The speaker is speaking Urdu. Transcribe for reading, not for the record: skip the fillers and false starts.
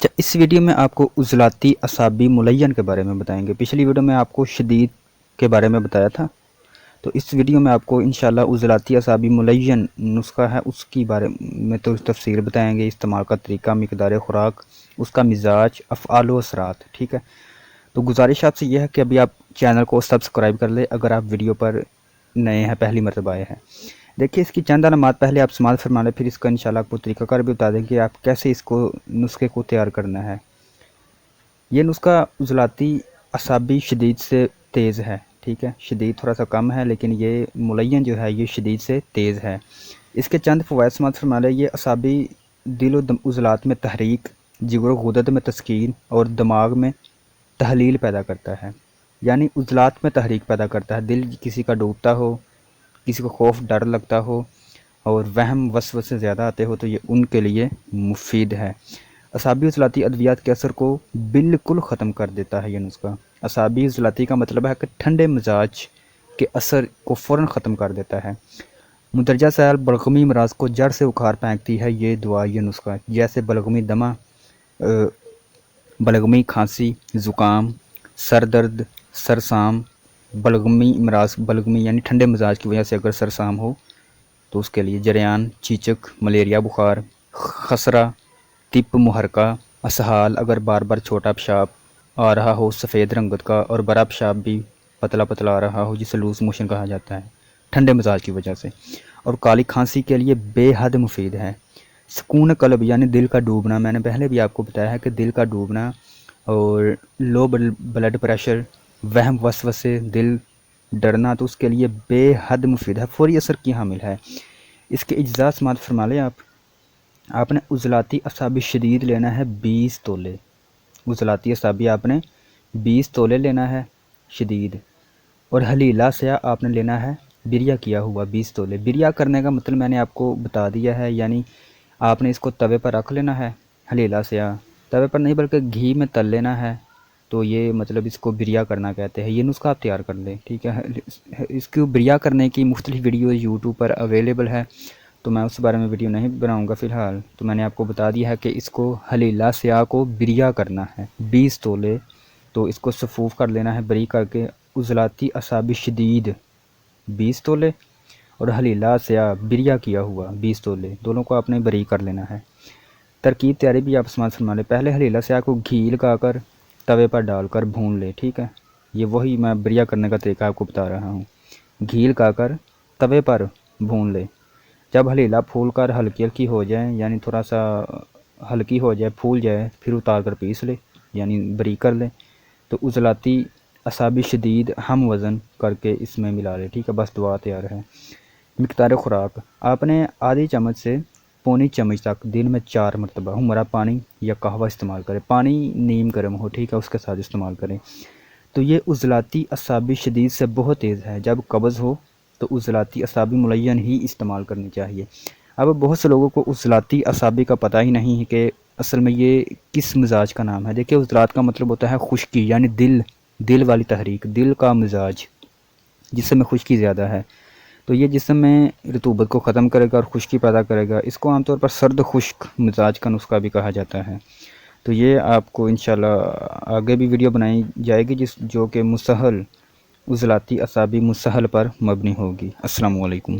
اچھا، اس ویڈیو میں آپ کو عضلاتی اعصابی ملین کے بارے میں بتائیں گے۔ پچھلی ویڈیو میں آپ کو شدید کے بارے میں بتایا تھا، تو اس ویڈیو میں آپ کو انشاءاللہ عضلاتی اعصابی ملین نسخہ ہے اس کی بارے میں تو تفصیل بتائیں گے، استعمال کا طریقہ، مقدار خوراک، اس کا مزاج، افعال و اثرات، ٹھیک ہے۔ تو گزارش آپ سے یہ ہے کہ ابھی آپ چینل کو سبسکرائب کر لیں اگر آپ ویڈیو پر نئے ہیں، پہلی مرتبہ آئے ہیں۔ دیکھیے اس کی چند علامات پہلے آپ سماعت فرما لیں، پھر اس کا انشاءاللہ آپ کو طریقہ کار بھی بتا دیں کہ آپ کیسے اس کو نسخے کو تیار کرنا ہے۔ یہ نسخہ عضلاتی اعصابی شدید سے تیز ہے، ٹھیک ہے، شدید تھوڑا سا کم ہے لیکن یہ ملین جو ہے یہ شدید سے تیز ہے۔ اس کے چند فوائد سماعت فرما لیں۔ یہ اعصابی دل و عضلات میں تحریک، جگر و غدد میں تسکین اور دماغ میں تحلیل پیدا کرتا ہے، یعنی عضلات میں تحریک پیدا کرتا ہے۔ دل کسی کا ڈوبتا ہو، کسی کو خوف ڈر لگتا ہو اور وہم وسوسے زیادہ آتے ہو تو یہ ان کے لیے مفید ہے۔ اعصابی عضلاتی ادویات کے اثر کو بالکل ختم کر دیتا ہے یہ نسخہ۔ اعصابی عضلاتی کا مطلب ہے کہ ٹھنڈے مزاج کے اثر کو فوراً ختم کر دیتا ہے۔ مندرجہ ذیل بلغمی امراض کو جڑ سے اکھاڑ پھینکتی ہے یہ دوا، یہ نسخہ، جیسے بلغمی دمہ، بلغمی کھانسی، زکام، سر درد، سرسام، بلغمی امراض، بلغمی یعنی ٹھنڈے مزاج کی وجہ سے اگر سرسام ہو تو اس کے لیے جریان، چیچک، ملیریا بخار، خسرہ، تپ محرکہ، اسہال، اگر بار بار چھوٹا پیشاب آ رہا ہو سفید رنگت کا اور بڑا پیشاب بھی پتلا پتلا آ رہا ہو جسے لوز موشن کہا جاتا ہے ٹھنڈے مزاج کی وجہ سے، اور کالی کھانسی کے لیے بے حد مفید ہے۔ سکون قلب یعنی دل کا ڈوبنا، میں نے پہلے بھی آپ کو بتایا ہے کہ دل کا ڈوبنا اور لو بلڈ پریشر، وہم وسوسے، دل ڈرنا، تو اس کے لیے بے حد مفید ہے، فوری اثر کی حامل ہے۔ اس کے اجزاء سماعت فرما لیں آپ نے عضلاتی اعصابی شدید لینا ہے 20 تولے، عضلاتی اعصابی آپ نے 20 تولے لینا ہے شدید، اور حلیلہ سیاہ آپ نے لینا ہے بریا کیا ہوا 20 تولے۔ بریا کرنے کا مطلب میں نے آپ کو بتا دیا ہے، یعنی آپ نے اس کو توے پر رکھ لینا ہے، حلیلہ سیاہ توے پر نہیں بلکہ گھی میں تل لینا ہے، تو یہ مطلب اس کو بریا کرنا کہتے ہیں۔ یہ نسخہ آپ تیار کر لیں، ٹھیک ہے۔ اس کو بریا کرنے کی مختلف ویڈیو یوٹیوب پر اویلیبل ہے، تو میں اس بارے میں ویڈیو نہیں بناؤں گا فی الحال، تو میں نے آپ کو بتا دیا ہے کہ اس کو حلیلہ سیاہ کو بریا کرنا ہے 20 تولے، تو اس کو صفوف کر لینا ہے بری کر کے۔ عضلاتی اعصابی شدید 20 تولے اور حلیلہ سیاہ بریا کیا ہوا 20 تولے، دونوں کو آپ نے بری کر لینا ہے۔ ترکیب تیاری بھی آپ سماعت فرما لیں۔ پہلے حلیلہ سیاہ کو گھی لگا کر توے پر ڈال کر بھون لے، ٹھیک ہے، یہ وہی میں بریا کرنے کا طریقہ آپ کو بتا رہا ہوں۔ گھی لگا کر توے پر بھون لے، جب حلیلہ پھول کر ہلکی ہلکی ہو جائے، یعنی تھوڑا سا ہلکی ہو جائے، پھول جائے، پھر اتار کر پیس لے، یعنی بری کر لے، تو عضلاتی اعصابی شدید ہم وزن کر کے اس میں ملا لے، ٹھیک ہے، بس دوا تیار ہے۔ مقدار خوراک آپ نے آدھی چمچ سے پونی چمچ تک دن میں 4 مرتبہ ہمرا پانی یا قہوہ استعمال کریں، پانی نیم گرم ہو، ٹھیک ہے، اس کے ساتھ استعمال کریں۔ تو یہ عضلاتی اعصابی شدید سے بہت تیز ہے، جب قبض ہو تو عضلاتی اعصابی ملین ہی استعمال کرنی چاہیے۔ اب بہت سے لوگوں کو عضلاتی اعصابی کا پتہ ہی نہیں ہے کہ اصل میں یہ کس مزاج کا نام ہے۔ دیکھیں عضلات کا مطلب ہوتا ہے خشکی، یعنی دل والی تحریک، دل کا مزاج، جسم میں خشکی زیادہ ہے، تو یہ جسم میں رطوبت کو ختم کرے گا اور خشکی پیدا کرے گا۔ اس کو عام طور پر سرد خشک مزاج کا نسخہ بھی کہا جاتا ہے۔ تو یہ آپ کو انشاءاللہ آگے بھی ویڈیو بنائی جائے گی جو کہ مسہل عضلاتی اعصابی مسہل پر مبنی ہوگی۔ السلام علیکم۔